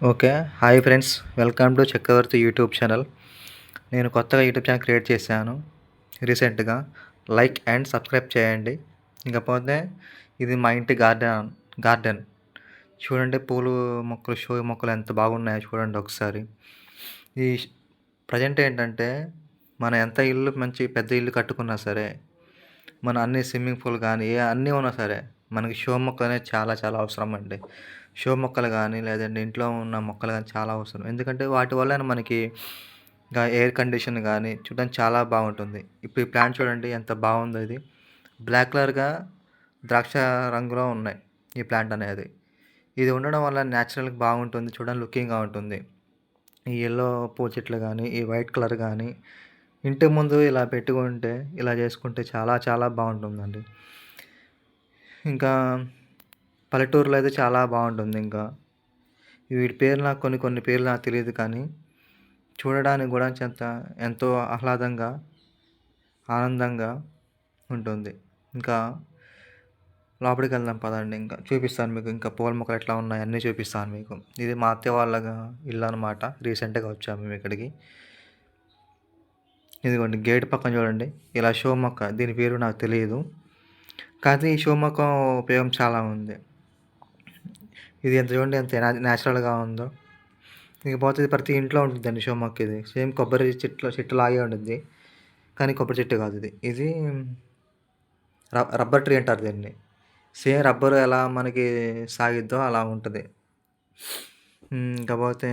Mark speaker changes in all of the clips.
Speaker 1: Okay. Hi friends. Welcome to Chakravarthi YouTube channel. నేను కొత్తగా YouTube channel create చేశాను రీసెంట్‌గా. లైక్ అండ్ సబ్స్క్రైబ్ చేయండి. ఇకపోతే ఇది మా ఇంటి గార్డెన్. చూడండి పూలు మొక్కలు, షో మొక్కలు ఎంత బాగున్నాయో చూడండి ఒకసారి. ఈ ష్ ప్రెజెంట్ ఏంటంటే మనం ఎంత ఇల్లు మంచి పెద్ద ఇల్లు కట్టుకున్నా సరే, మన అన్ని స్విమ్మింగ్ పూల్ గానీ, అన్నీ ఉన్నా సరే, మనకి షో మొక్కలనేవి చాలా చాలా అవసరం అండి. షో మొక్కలు గానీ, లేదంటే ఇంట్లో ఉన్న మొక్కలు గానీ చాలా అవసరం. ఎందుకంటే వాటి వలన మనకి ఎయిర్ కండిషన్ గానీ చూడడానికి చాలా బావుంటుంది. ఇప్పుడు ఈ ప్లాంట్ చూడండి ఎంత బావుందో ఇది. బ్లాక్ కలర్‌గా ద్రాక్ష రంగులో ఉన్నాయి ఈ ప్లాంట్ అనేది. ఇది ఉండడం వల్ల నేచురల్‌గా బాగుంటుంది. చూడడానికి లుకింగ్‌గా ఉంటుంది. ఈ యెల్లో పూ చెట్లు గానీ, ఈ వైట్ కలర్ గానీ, ఇంటి ముందు ఇలా పెట్టుకుంటే, ఇలా చేసుకుంటే చాలా చాలా బావుంటుందండి. ఇంకా పల్లెటూరులో అయితే చాలా బావుంటుంది ఇంకా. వీటి పేర్లు నాకు కొన్ని కొన్ని పేర్లు నాకు తెలీదు కానీ, చూడడానికి గూడా ఎంతో ఆహ్లాదంగా, ఆనందంగా ఉంటుంది. ఇంకా లోపలికెళ్దాం పదండి ఇంకా. చూపిస్తాను మీకు ఇంకా పూల మొక్కలు ఎట్లా ఉన్నాయో అన్నీ చూపిస్తాను మీకు. ఇది మా అత్తయ్య వాళ్ళ ఇల్లనమాట. రీసెంట్‌గా వచ్చాము మేమిక్కడికి. ఇదిగోండి గేట్ పక్కన చూడండి. ఇలా షో మొక్క దీని పేరు నాకు తెలీదు. కాతే ఈ షో మొక్క ఉపయోగం చాలా ఉంది. ఇది ఎంత చూడండి ఎంత నేచురల్‌గా ఉందో. ఇకపోతే ఇది ప్రతి ఇంట్లో ఉంటుందండి షో మొక్క ఇది. సేమ్ కొబ్బరి చెట్టులాగే ఉండిద్ది. కానీ కొబ్బరి చెట్టు కాదు ఇది. ఇది రబ్బర్ ట్రీ అంటారు దీన్ని. సేమ్ రబ్బరు ఎలా మనకి సాగిద్దో అలా ఉంటది. ఇకపోతే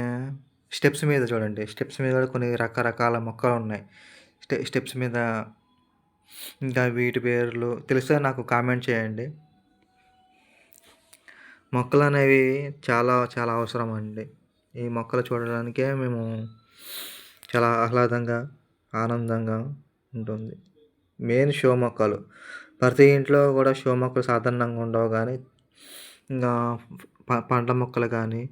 Speaker 1: స్టెప్స్ మీద చూడండి. స్టెప్స్ మీద కూడా కొన్ని రకరకాల మొక్కలున్నాయి. స్టెప్స్ మీద ఇంకా వీటి పేర్లు తెలిస్తే నాకు కామెంట్ చేయండి. మొక్కలనేవి చాలా చాలా అవసరమండి. ఈ మొక్కలు చూడడానికే మేము చాలా ఆహ్లాదంగా, ఆనందంగా ఉంటుంది. మెయిన్ షో మొక్కలు. ప్రతి ఇంట్లో గూడా షో మొక్కలు సాధారణంగా ఉండవు గానీ, ఇంగా పండ్ల మొక్కలు గానీ,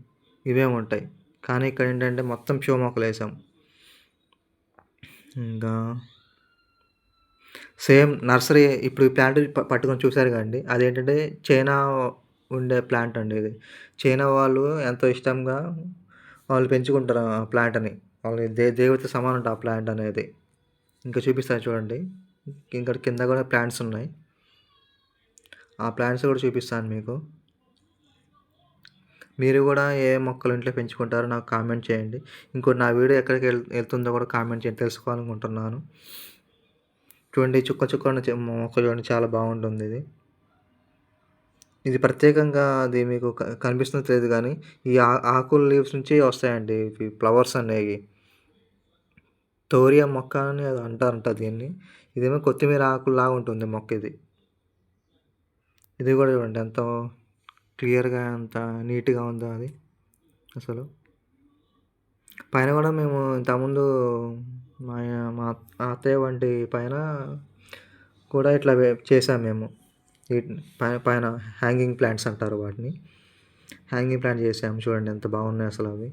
Speaker 1: ఇవే ఉంటాయి. కానీ ఇక్కడేంటంటే మొత్తం షో మొక్కలేసాం. ఇంకా సేమ్ నర్సరీ ఇప్పుడు ఈ ప్లాంట్ పట్టుకొని చూసారు కదండీ! అదేంటంటే చైనా ఉండే ప్లాంట్ అండి ఇది. చైనా వాళ్ళు ఎంతో ఇష్టంగా వాళ్ళు పెంచుకుంటారు ఆ ప్లాంట్‌ని. వాళ్ళకి దేవుడితో సమానంట ఆ ప్లాంట్ అనేది. ఇంకా చూపిస్తాను చూడండి. ఇక్కడ కింద కూడా ప్లాంట్స్ ఉన్నాయి. ఆ ప్లాంట్స్ కూడా చూపిస్తాను మీకు. మీరు కూడా ఏ మొక్కలు ఇంట్లో పెంచుకుంటారో నాకు కామెంట్ చేయండి. ఇంకోటి నా వీడియో ఎక్కడికి ఎళ్తుందో కూడా కామెంట్ చేయండి తెలుసుకోవాలనుకుంటున్నాను. చూడండి చుక్క చుక్క ఉన్న మొక్క చూడండి చాలా బాగుంటుంది ఇది. ఇది ప్రత్యేకంగా అది మీకు కనిపిస్తుందో తెలీదు గానీ, ఈ ఆకుల లీవ్స్ నుంచి వస్తాయండి ఇవి ఫ్లవర్స్ అనేవి. తోరియా మొక్క అని ఏదో అంటారంట దీన్ని. ఇదేమో కొత్తిమీర ఆకుల్లాగా ఉంటుంది మొక్క ఇది. ఇది గూడా చూడండి ఎంతో క్లియర్‌గా ఎంత నీట్‌గా ఉందో అది అసలు. పైన గూడా మేము ఇంతకుముందు మా మా అత్తయ్య వంటి పైన కూడా ఇట్లా చేసాం మేము. వీటిని పైన హ్యాంగింగ్ ప్లాంట్స్ అంటారు వాటిని. హ్యాంగింగ్ ప్లాంట్ చేసాము చూడండి ఎంత బాగున్నాయో అసలవి.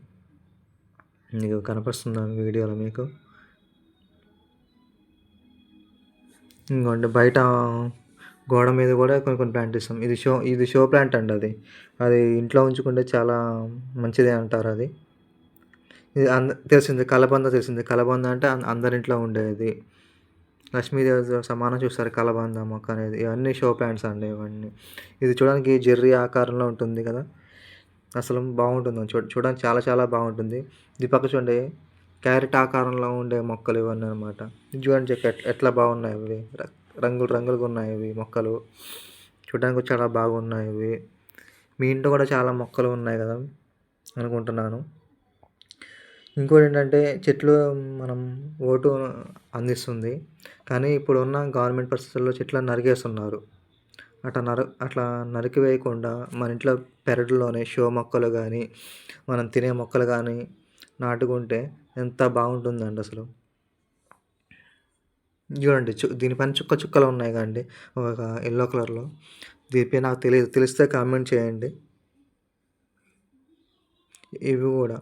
Speaker 1: మీకు కనిపిస్తుందా వీడియోలో మీకు? ఇంగోండి బయట గోడ మీద గూడా కొన్ని కొన్ని ప్లాంట్ ఇస్తాం. ఇది షో ప్లాంట్ అండి అది. అది ఇంట్లో ఉంచుకుంటే చాలా మంచిదే అంటారది. ఇది తెలిసింది కలబంద తెలిసింది. కలబంద అంటే అందరింట్లో ఉండేది. లక్ష్మీదేవితో సమానం చూస్తారు కలబంద మొక్క అనేది. ఇవన్నీ షో ప్లాంట్స్ అండి ఇవన్నీ. ఇది చూడడానికి జెర్రీ ఆకారంలో ఉంటుంది కదా! అసలు బాగుంటుంది. చూడడానికి చాలా చాలా బాగుంటుంది. ఇది పక్క చూడండి క్యారెట్ ఆకారంలో ఉండే మొక్కలు ఇవన్నీ అనమాట. ఇది చూడండి ఎట్లా బాగున్నాయి ఇవి. రంగులు రంగులుగా ఉన్నాయి ఇవి మొక్కలు. చూడడానికి కూడా చాలా బాగున్నాయి ఇవి. మీ ఇంట్లో కూడా చాలా మొక్కలు ఉన్నాయి కదా! అనుకుంటున్నాను. ఇంకోటేంటంటే చెట్లు మనం ఓటు అందిస్తుంది. కానీ ఇప్పుడున్న గవర్నమెంట్ పరిస్థితుల్లో చెట్లను నరికేస్తున్నారు. అట్లా నరికివేయకుండా మన ఇంట్లో పెరడులోనే షో మొక్కలు గానీ, మనం తినే మొక్కలు గానీ నాటుకుంటే ఎంత బాగుంటుందండి అసలు. చూడండి దీనిపైన చుక్క చుక్కలు ఉన్నాయి కదండీ! ఒక యెల్లో కలర్‌లో. దీని పేరు నాకు తెలీదు. తెలిస్తే కామెంట్ చేయండి. ఇవి గూడా.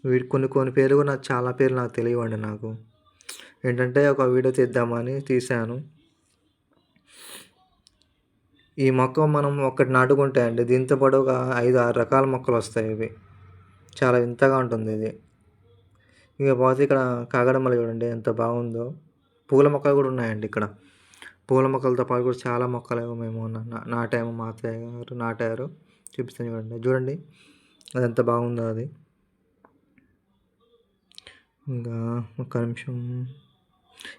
Speaker 1: వీటి కొన్ని కొన్ని పేర్లు కూడా నాకు చాలా పేర్లు నాకు తెలియవండి నాకు. ఏంటంటే ఒక వీడియో తీద్దామని తీశాను. ఈ మొక్క మనం ఒక్కటి నాటుకుంటే అండి దీంతో పాటు ఒక 5, 6 రకాల మొక్కలొస్తాయి ఇవి. చాలా వింతగా ఉంటుంది ఇది. ఇకపోతే ఇక్కడ కాగడమల్లి చూడండి ఎంత బాగుందో. పూల మొక్కలు గూడా ఉన్నాయండి ఇక్కడ. పూల మొక్కలతో పాటు కూడా చాలా మొక్కలు మేము నాటాము. మా అత్తయ్య గారు నాటారు. చూపిస్తాను చూడండి. చూడండి అదెంత బాగుందో అది. ఇంకా ఒక్క నిమిషం.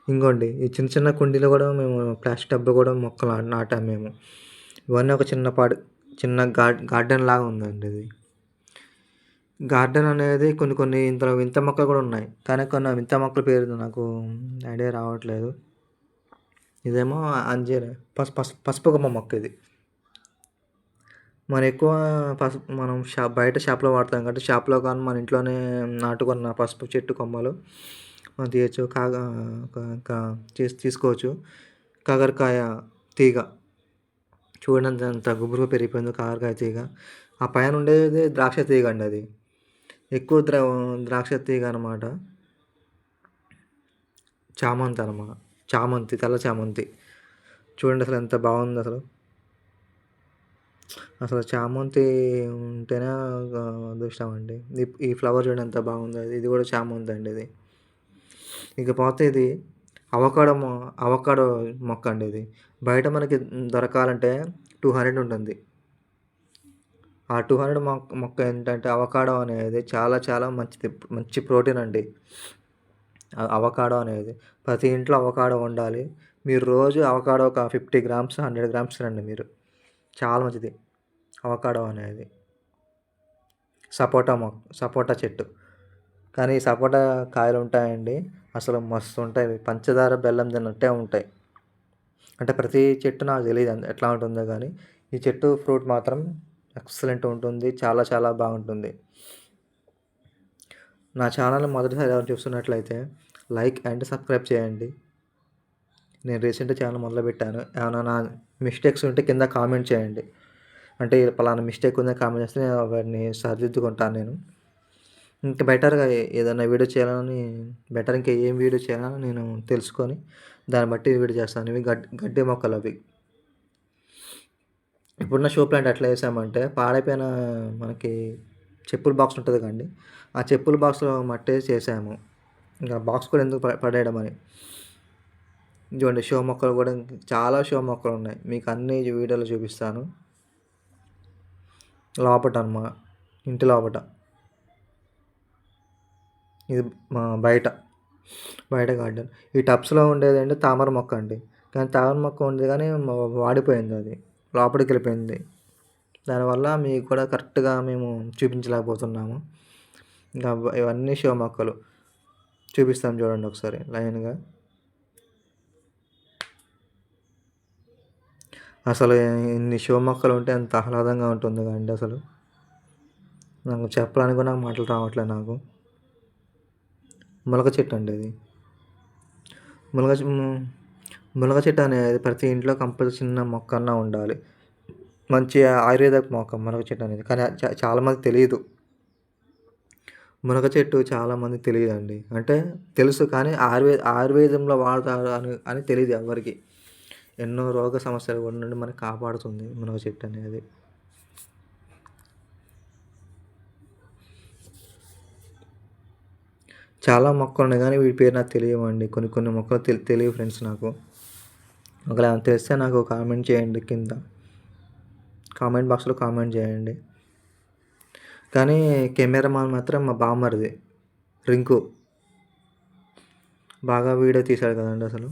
Speaker 1: ఇంగోండి ఈ చిన్న చిన్న కుండీలో కూడా మేము ప్లాస్టిక్ టబ్‌లో కూడా మొక్కలు నాటాము మేము. ఇవన్నీ ఒక చిన్న గార్డెన్ లాగా ఉందండి ఇది. గార్డెన్ అనేది కొన్ని కొన్ని ఇందులో వింత మొక్కలు కూడా ఉన్నాయి. కానీ కొన్ని వింత మొక్కల పేరు నాకు ఐడియా రావట్లేదు. ఇదేమో అంజీర్ పసుపు కొమ్మ మొక్క ఇది. మనం ఎక్కువ మనం బయట షాప్‌లో వాడతాం కాబట్టి షాప్‌లో కానీ మన ఇంట్లోనే నాటుకున్న పసుపు చెట్టు కొమ్మలు మనం తీయొచ్చు. ఇంకా తీసుకోవచ్చు. కాకరకాయ తీగ చూడండి ఎంత గుబురుగా పెరిగిపోయిందో కాకరకాయ తీగ. ఆ పైన ఉండేది ద్రాక్ష తీగ అండి అది. ఎక్కువ ద్రాక్ష తీగ అనమాట. చామంతి తెల్ల చామంతి. చూడండి అసలు ఎంత బాగుందో అసలు. అసలు చామంతి ఉంటేనే అదృష్టం అండి. ఈ ఫ్లవర్ చూడండి ఎంత బాగుందో. ఇది కూడా చామంతి అండి ఇది. ఇకపోతే ఇది అవకాడో మొక్క అండి ఇది. బయట మనకి దొరకాలంటే 200 ఉంటుంది. ఆ 200 మొక్క ఏంటంటే అవకాడో అనేది చాలా చాలా మంచిది. మంచి ప్రోటీన్ అండి అవకాడో అనేది. ప్రతి ఇంట్లో అవకాడో ఉండాలి. మీరు రోజు అవకాడో ఒక 50 గ్రామ్స్, 100 గ్రామ్స్ తినండి మీరు. చాలా మంచిది అవకాడో అనేది. సపోటా చెట్టు. కానీ ఈ సపోటా కాయలు ఉంటాయండి అసలు మస్తు ఉంటాయి. పంచదార బెల్లం తిన్నట్టే ఉంటాయి. అంటే ప్రతి చెట్టు నాకు తెలియదు ఎట్లా ఉంటుందో కానీ ఈ చెట్టు ఫ్రూట్ మాత్రం ఎక్సలెంట్ ఉంటుంది. చాలా చాలా బాగుంటుంది. నా ఛానల్ మొదటిసారి ఎవరైనా చూస్తున్నట్లయితే లైక్ అండ్ సబ్స్క్రైబ్ చేయండి. నేను రీసెంట్‌గా ఛానల్ మొదలుపెట్టాను. ఏమైనా నా మిస్టేక్స్ ఉంటే కింద కామెంట్ చేయండి. అంటే పలానా మిస్టేక్ ఉందని కామెంట్ చేస్తే నేను వాటిని సరిదిద్దుకుంటాను నేను. ఇంకా బెటర్‌గా ఏదైనా వీడియో చేయాలని ఇంకా ఏం వీడియో చేయాలని నేను తెలుసుకొని దాన్ని బట్టి వీడియో చేస్తాను. ఇవి గడ్డి మొక్కలు అవి. ఇప్పుడున్న షో ప్లాంట్ ఎట్లా చేసామంటే పాడైపోయిన మనకి చెప్పుల బాక్స్ ఉంటుంది కదండీ. ఆ చెప్పుల బాక్స్‌లో మట్టేసి చేసాము. ఇంకా బాక్స్ కూడా ఎందుకు పడేయడం అని. ఇదిగోండి షో మొక్కలు కూడా చాలా షో మొక్కలు ఉన్నాయి. మీకు అన్ని వీడియోలో చూపిస్తాను. ఇంటి లోపట. ఇది బయట గార్డెన్. ఈ టబ్స్‌లో ఉండేదండి తామర మొక్క అండి. కానీ తామర మొక్క ఉంది కానీ వాడిపోయింది అది. లోపలికి వెళ్ళిపోయింది. దానివల్ల మీకు కూడా కరెక్ట్‌గా మేము చూపించలేకపోతున్నాము. ఇంకా ఇవన్నీ షో మొక్కలు. చూపిస్తాను చూడండి ఒకసారి లైన్‌గా. అసలు ఇన్ని షో మొక్కలు ఉంటే ఎంత ఆహ్లాదంగా ఉంటుందో కదండీ అసలు. నాకు చెప్పడానికి కూడా నాకు మాటలు రావట్లేదు నాకు. మునగ చెట్టు అండి ఇది. మునగ చెట్టు అనేది ప్రతి ఇంట్లో కంపల్సరీ చిన్న మొక్క అన్నా ఉండాలి. మంచి ఆయుర్వేదిక్ మొక్క మునగ చెట్టు అనేది. కానీ చాలామంది తెలీదు. మునగ చెట్టు చాలామందికి తెలీదండి. అంటే తెలుసు కానీ ఆయుర్వేదంలో వాడతారు అని తెలీదు ఎవ్వరికీ. ఎన్నో రోగ సమస్యల నుండి మనకి కాపాడుతుంది మునగ చెట్టు అనేది. చాలా మొక్కలు ఉన్నాయి కానీ వీటి పేరు నాకు తెలియవండి. కొన్ని మొక్కలు తెలియవు ఫ్రెండ్స్ నాకు. ఒకవేళ తెలిస్తే నాకు కామెంట్ చేయండి కింద. కామెంట్ బాక్స్‌లో కామెంట్ చేయండి. కానీ కెమెరామాన్ మాత్రం మా బామ్మర్ది రింకు. బాగా వీడియో తీశాడు కదండీ అసలు.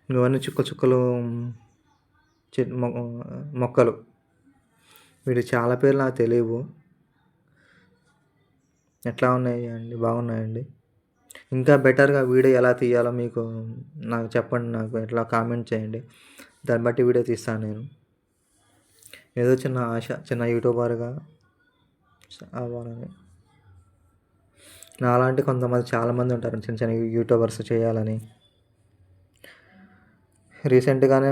Speaker 1: ఇవన్నీ చుక్కలు మొక్కలు. వీటి చాలా పేర్లు నాకు తెలియవు. ఎట్లా ఉన్నాయి అండి? బాగున్నాయండి. ఇంకా బెటర్‌గా వీడియో ఎలా తీయాలో మీకు నాకు చెప్పండి. నాకు ఎట్లా కామెంట్ చేయండి. దాన్ని బట్టి వీడియో తీస్తాను నేను. ఏదో చిన్న ఆశ చిన్న యూట్యూబర్‌గా అవ్వాలని. నాలాంటి కొంతమంది చాలామంది ఉంటారు చిన్న చిన్న యూట్యూబర్స్ చేయాలని. రీసెంట్‌గానే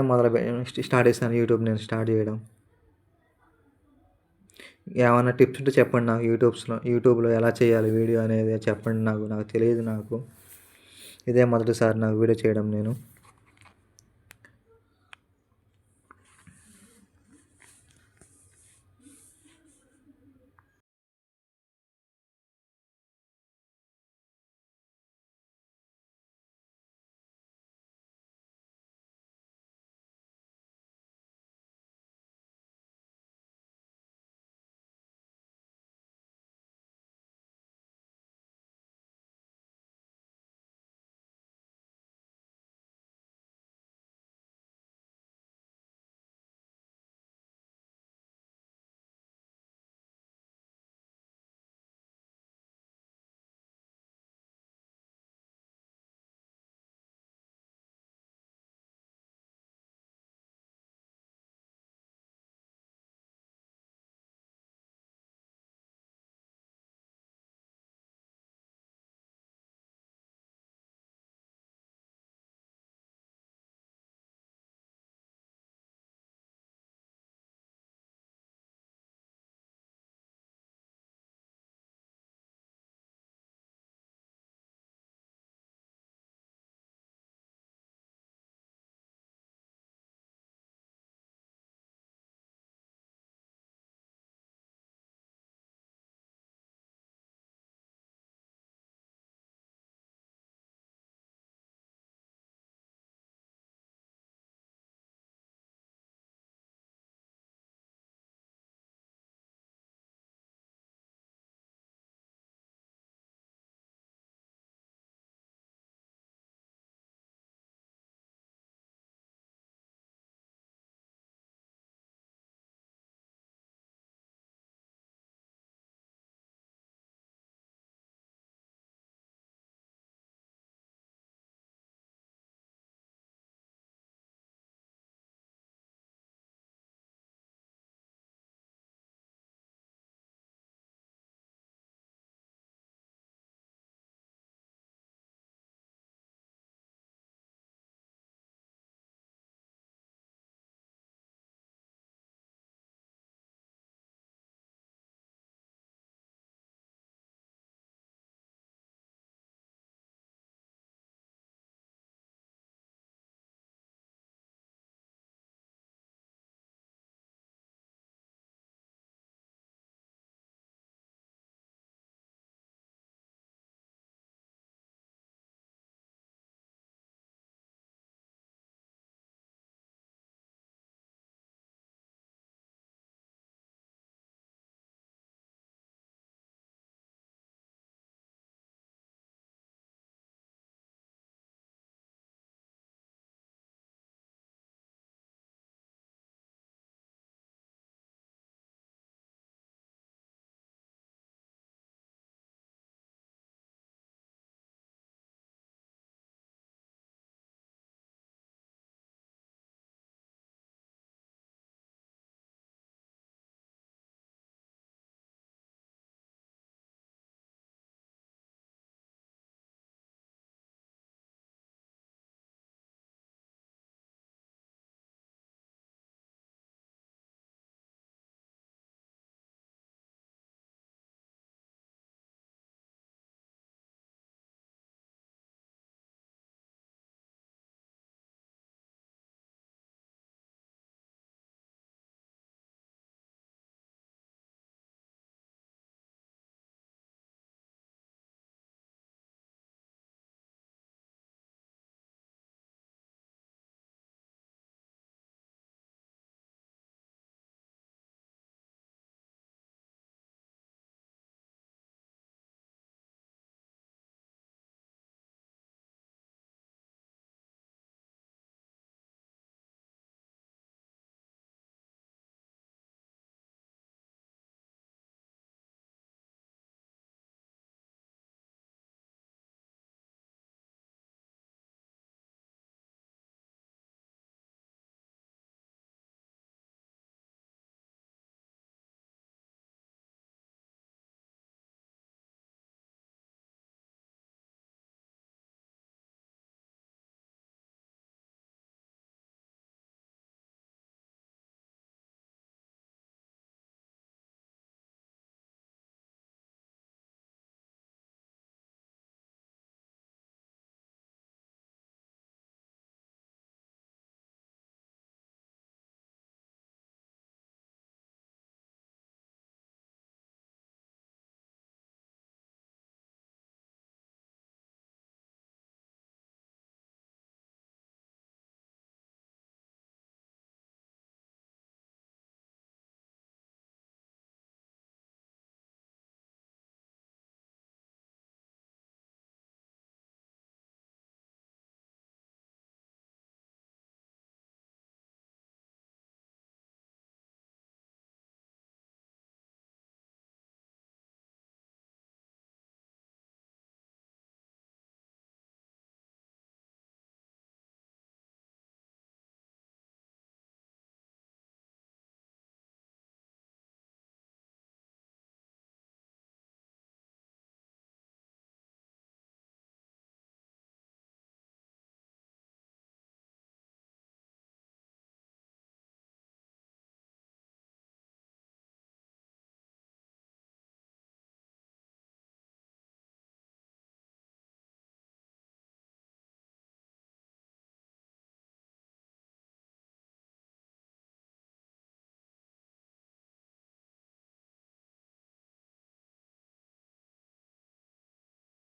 Speaker 1: స్టార్ట్ చేశాను నేను స్టార్ట్ చేయడం. ఏమన్నా టిప్స్ ఉంటే చెప్పండి నాకు యూట్యూబ్‌లో ఎలా చేయాలి వీడియో అనేది చెప్పండి నాకు తెలియదు నాకు. ఇదే మొదటిసారి నాకు వీడియో చేయడం నేను.